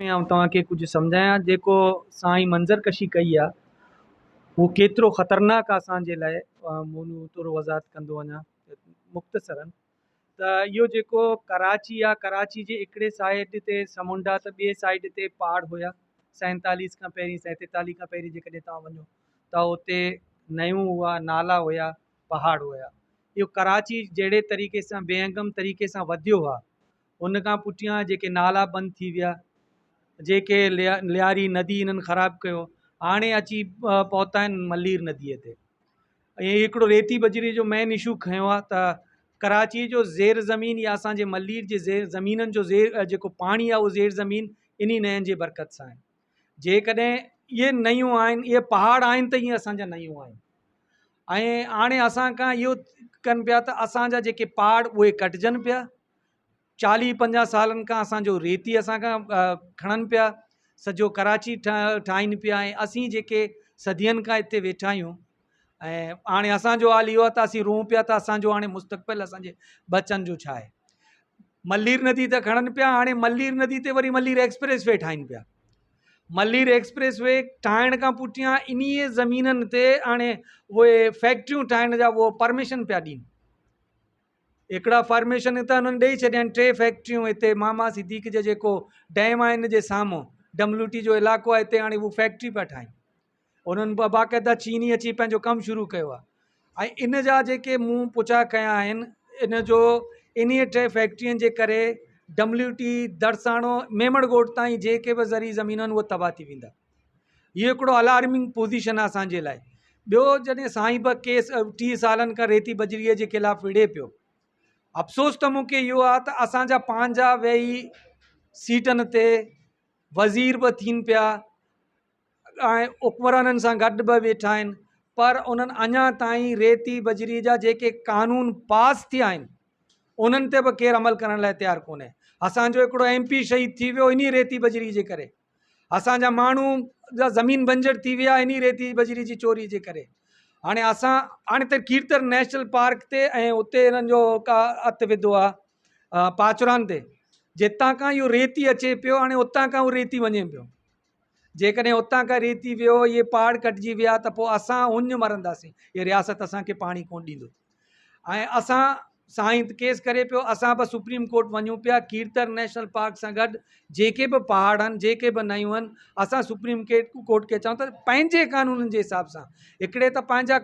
में आउं तव्हांखे कुझु सम्झायां जेको साईं मंज़रकशी कई आहे उहो केतिरो ख़तरनाक आहे असांजे लाइ। मोनू थोरो वज़ाहत कंदो वञा मुख़्तसरन त इहो जेको कराची आहे, कराची जे हिकिड़े साइड ते समुंड आहे त ॿिए साइड ते पहाड़ हुया। 47 खां पहिरीं 47 खां पहिरीं जेकॾहिं तव्हां वञो त उते नयूं हुआ, नाला हुया, पहाड़ हुया। इहो कराची जहिड़े तरीक़े सां बेअंगम तरीक़े सां वधियो आहे, उन खां पुठियां जेके नाला बंदि थी विया, जेके लियारी नदी इन्हनि ख़राबु कयो, हाणे अची पहुता आहिनि मल्लीर नदीअ ते। ऐं हिकिड़ो रेती बजरी जो मेन इशू खयों आहे त कराची जो ज़ेर ज़मीन या असांजे मल्लीर जे ज़मीननि जो जेको पाणी आहे उहो ज़ेर ज़मीन इन्ही नयनि जे बरकत सां आहे। जेकॾहिं इहे नयूं आहिनि, इहे पहाड़ आहिनि त ईअं असांजा नयूं आहिनि। ऐं हाणे असां खां इहो कनि पिया त असांजा जेके पहाड़ उहे कटिजनि पिया। 40-50 सालनि खां असांजो रेती असां खां खणनि पिया, सॼो कराची ठाहिनि पिया। ऐं असीं जेके सदियनि खां हिते वेठा आहियूं, ऐं हाणे असांजो हाल इहो आहे त असीं रोऊं पिया त असांजो हाणे मुस्तक़बिल असांजे बचनि जो छा आहे। मल्लीर नदी त खणनि पिया, हाणे मल्लीर नदी ते वरी मल्लीर एक्सप्रेस वे ठाहिनि पिया। मल्लीर एक्सप्रेस वे ठाहिण खां पुठियां इन्हीअ ज़मीननि ते हाणे उहे फैक्ट्रियूं ठाहिण जा उहो परमिशन पिया ॾियनि। हिकिड़ा फॉर्मेशन त हुननि ॾेई छॾिया आहिनि, 3 फैक्ट्रियूं हिते मामा सिद्दीक़ जे जेको डैम आहे इन जे साम्हूं WT जो इलाइक़ो आहे, हिते हाणे उहो फैक्ट्री पिया ठाहिनि। उन्हनि बाक़ाइदा चीनी अची पंहिंजो कमु शुरू कयो आहे। ऐं इन जा जेके मूं पुछा कया आहिनि, इन जो इन्हीअ 3 फैक्ट्रियुनि जे करे WT दरसाणो मेमणगोट ताईं जेके बि ज़री ज़मीन आहिनि उहे तबाह थी वेंदा। इहो हिकिड़ो अलार्मिंग पोज़ीशन आहे असांजे लाइ। ॿियो, जॾहिं साईं बि केस 30 सालनि खां रेती बजरीअ जे ख़िलाफ़ु विड़े पियो, अफ़सोस त मूंखे इहो आहे त असांजा पंहिंजा वेही सीटनि ते वज़ीर बि थियनि पिया ऐं हुक्मराननि सां गॾु बि वेठा आहिनि, पर उन्हनि अञा ताईं रेती बजरी जा जेके कानून पास थिया आहिनि उन्हनि ते बि केरु अमल करण लाइ तयारु कोन्हे। असांजो हिकिड़ो MP शहीद थी वियो इन रेती बजरी जे करे। असांजा माण्हू जा ज़मीन बंजर थी विया इन रेती बजरी जी चोरी जे करे। हाणे त कीर्तर नेशनल पार्क ते ऐं उते इन्हनि जो का हथ विधो आहे पाचुरान ते, जितां खां इहो रेती अचे पियो हाणे उतां खां उहो रेती वञे पियो। जेकॾहिं उतां खां रेती वियो, इहे पहाड़ कटिजी विया त पोइ असां हुंज मरंदासीं, इहा रियासत असांखे पाणी कोन ॾींदो। ऐं असां साईं केस करे पियो, असां बि सुप्रीम कोर्ट वञूं पिया कीर्तर नेशनल पार्क सां गॾु जेके बि पहाड़ आहिनि, जेके बि नयूं आहिनि, असां सुप्रीम कोर्ट खे चऊं त पंहिंजे कानूननि जे हिसाब सां, हिकिड़े त पंहिंजा